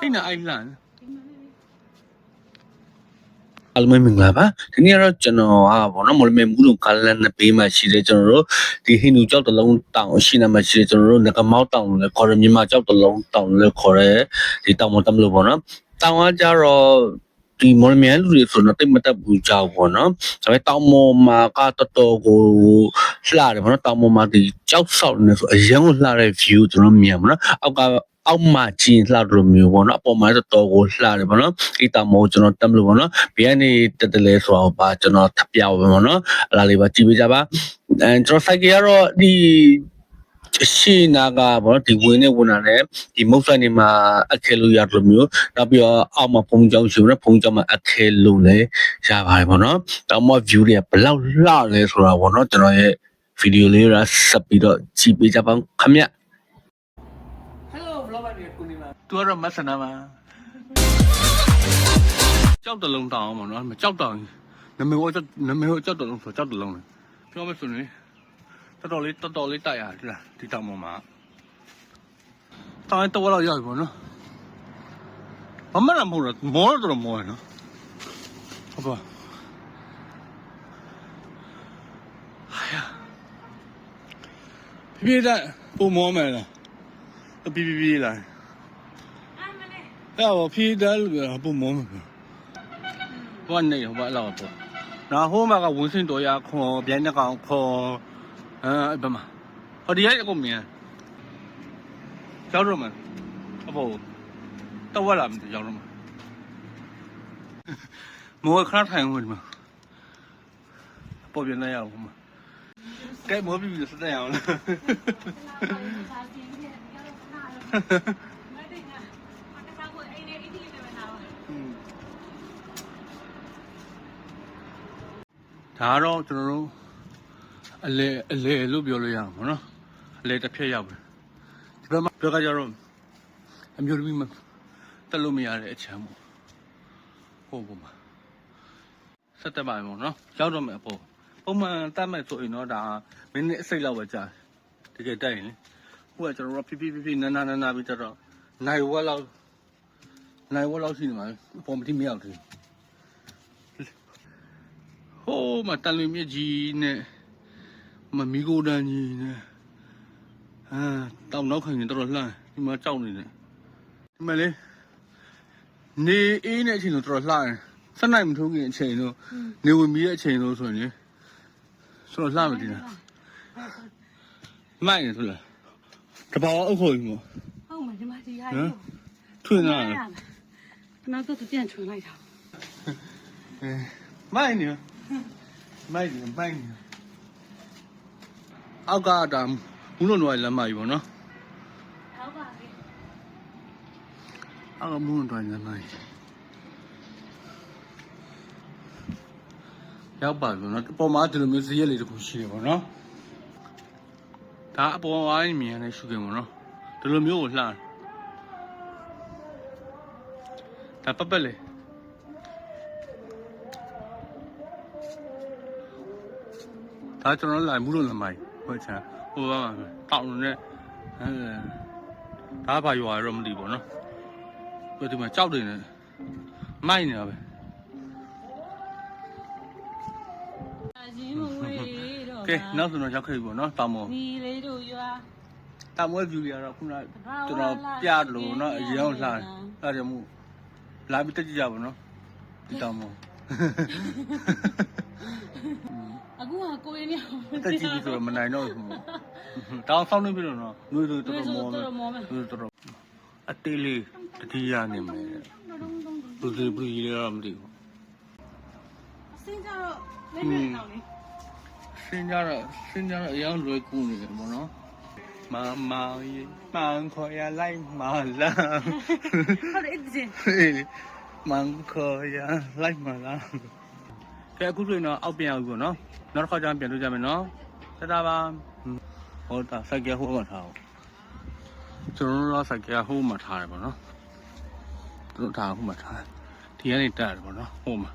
အဲ့နာအဲ့လန်အားလုံးမင်္ဂလာပါဒီနေ့ကတော့ကျွန်တော်ကဘောနော်မော်လမြိုင်မူလုံကားလန်နဲ့ဘေးမှာရှိတယ်ကျွန်တော်တို့ဒီဟိန္ဒူကျောက်တလုံးတောင်ရှိနေမှာရှိတယ်ကျွန်တော်တို့ငကမောက်တောင်လည်းခေါ်ရမြန်မာကျောက်တလုံးတောင်လည်းခေါ်ရဲဒီတောင်မတမလို့ပေါ့နော်တောင်ကကြတော့ဒီမော်လမြိုင်လူတွေဆိုတော့တိတ်မတက်ဘူးကြောက်ပေါ့နော်ဒါပေမဲ့တောင်ပေါ်မှာကတော်တော်ကိုလှတယ်ပေါ့နော်တောင်ပေါ်မှာဒီကျောက်ဆောက်နေဆိုအရင်ကလှတဲ့ view ကျွန်တော်မြင်ပါနော်အောက်မှာကျင်းလှလို့မျိုးပေါ့နော်အပေါ်မှာတော့တော်ကိုလှတယ်ပေါ့နော်ဒီတောင်ပေါ်ကျွန်တော်တက်မလို့ပေါ့နော်ဘေးကနေတက်တယ်လဲဆိုတော့ပါကျွန်တော်ထပ်ပြပါပေါ့နော်အဲ့ဒါလေးပါကြည့်ပေးကြပါကျွန်တော်စိုက်ကြရတော့ဒီရှိနာကဘောနော်ဒီဝင်နေဝင်လာတယ်ဒီမုတ်ဆိုင်နေမှာအခဲလို့ရတယ်မျိုးနောက်ပြီးတော့အောက်မှာဖုံကြောင်ရှိတယ်ဖုံကြောင်မှာအခဲလို့လဲရပါတယ်ပေါ့နော်တောင်မ view တွေကဘယ်လောက်လှလဲဆိုတာပေါ့နော်ကျွန်တော်ရဲ့ဗီဒီယိုလေးရဆက်ပြီးတော့ကြည့်ပေးကြပါဦးခင်ဗျHello vlogger ကိုနေမှာသူကတော့မဆနာမှာကြောက်တလုံးတောင်ပေါ့နော်ကြောက်တောင်နမေဟိုကြောက်တလုံးဆိုကြောက်တလုံးလေပြောမယ်ဆိုရင်တော်တော်လေးတိုက်ရတယ်ဒီတောင်ပေါ်မှာတောင်တော့လောက်ရောက်ပြီပေါ့နော်မမနာမို့တော့မောတော့မောရနော်ဟုတ်ပါပြေးတဲ့ပုံမောမယ်လားပြေးလာအဲ့တော့ပြေးတယ်ပုံမောမယ်ဘာနေဟောလောက်ပေါ့နောက်ဟိုမှာကဝင်းစင်တော်ရခေါ်ပြန်တဲ့ကောင်ခေါ်ဘယ်မှာဟောဒီရိုက်အကုန်မြင်ရောက်တော့မှအဖို့တော့ဝက်လာမသိရောက်တော့မှမောခဏထိုင်ဝင်မှာပေါ်ပြန်နေရအောင်မှာကဲမောပြီးစတဲ့အောင်လားဒါတော့ကျွန်တော်တို့အလေလို့ပြောလို့ရမှာနော်အလေတစ်ဖြက်ရောက်ပြီဒီဘက်မှာပြောကြကြတော့အမျိုးသမီးမတက်လို့မရတဲ့အချမ်းပေါ့ဟိုပုံမှာဆက်တက်ပါမယ်နော်ရောက်တော့မယ်အပေါ်ပုံမှန်တက်မယ်ဆိုရင်တော့ဒါမိနစ်အစိတ်လောက်ပဲကြာတကယ်တက်ရင်လေဟိုကကျွန်တော်တို့ဖြည်းနာပြီးတော့နိုင်ဝက်လောက်ရှိနေမှာအပေါ်မတိမရောက်သေးဟိုးမတန်လွင်မြစ်ကြီးနဲ့မမီကိုတန်းကြီးနဲ့တောင်နောက်ခံရင်တော်တော်လှမ်းဒီမှာကြောက်နေတယ်ဒီမှာလေနေအေးတဲ့အချိန်တော့တော်တော်လှမ်းစက်နိုင်မထိုးခင်အချိန်တော့နေဝင်ပြီးတဲ့အချိန်လို့ဆိုရင်ဆိုတော့လှမ်းမတည်တာမိုက်နေဆိုလားတဘာအုပ်ခေါ်ယူမဟုတ်မှာဒီမှာဒီဟာထွင်လာနောက်တော့ပြန်ထွင်လိုက်တာမိုက်နေအောက်ကတာဘူးလုံးတော့လမ်းမကြီးပေါ့နော်ဟုတ်ပါပြီအောက်ကဘူးလုံးတော့လမ်းမကြီးရောက်ပါပြီနော်အပေါ်မှာဒီလိုမျိုးဈေးရက်လေးတစ်ခုရှိတယ်ပေါ့နော်ဒါအပေါ်ဝိုင်းမြင်ရတဲ့ရှုခင်ပေါ့နော်ဒီလိုမျိုးကိုလှမ်းဒါပပလေဒါကျွန်တော်လာမှုလို့လမ်းမိုင်းဟိုချာဟိုကတောင်းနဲ့ဒါဘာရွာရောမသိဘူးနော်ပြဒီမှာကြောက်တယ်နဲ့မိုက်နေတာပဲကဲနောက်ဆိုတော့ရောက်ခဲ့ပြီပေါ့နော်တောင်မော်ဒီလေးတို့ရွာတောင်မော် view တွေကတော့ခုနကျွန်တော်ပြတယ်လို့နော်အရင်အောင်လှတယ်အဲ့ဒါမို့လာပြီးတက်ကြည့်ကြပါနော်ဒီတောင်မော်အခုကကိုရင်းနေတက်ကြည့်ပြီးဆိုတော့မနိုင်တော့ဘူးတောင်ဆောင်းနေပြီလို့နော်လူတွေတော်တော်မောလူတော်တော်အတေးလေးတတိယနေမယ်လူတွေဘယ်လိုရမသိဘူးစင်းကြတော့လေးပြတောင်းလေစင်းကြတော့အရင်လွယ်ကူနေတယ်ပေါ့နော်မန်ခေါ်ရလိုက်မလာဟုတ်တယ်ဒီမန်ခေါ်ရလိုက်မလာကဲအခုဆိုရင်တော့အောက်ပြန်အောင်ပြီပေါ့နော်နောက်တစ်ခါကျရင်ပြန်လို့ကြမယ်နော်ဆက်တာပါဟောတာစိုက်ကဟိုမှာထားအောင်ကျွန်တော်တို့စိုက်ကဟိုမှာထားတယ်ပေါ့နော်တို့ထားဟိုမှာထားဒီကနေတက်တယ်ပေါ့နော်ဟိုမှာ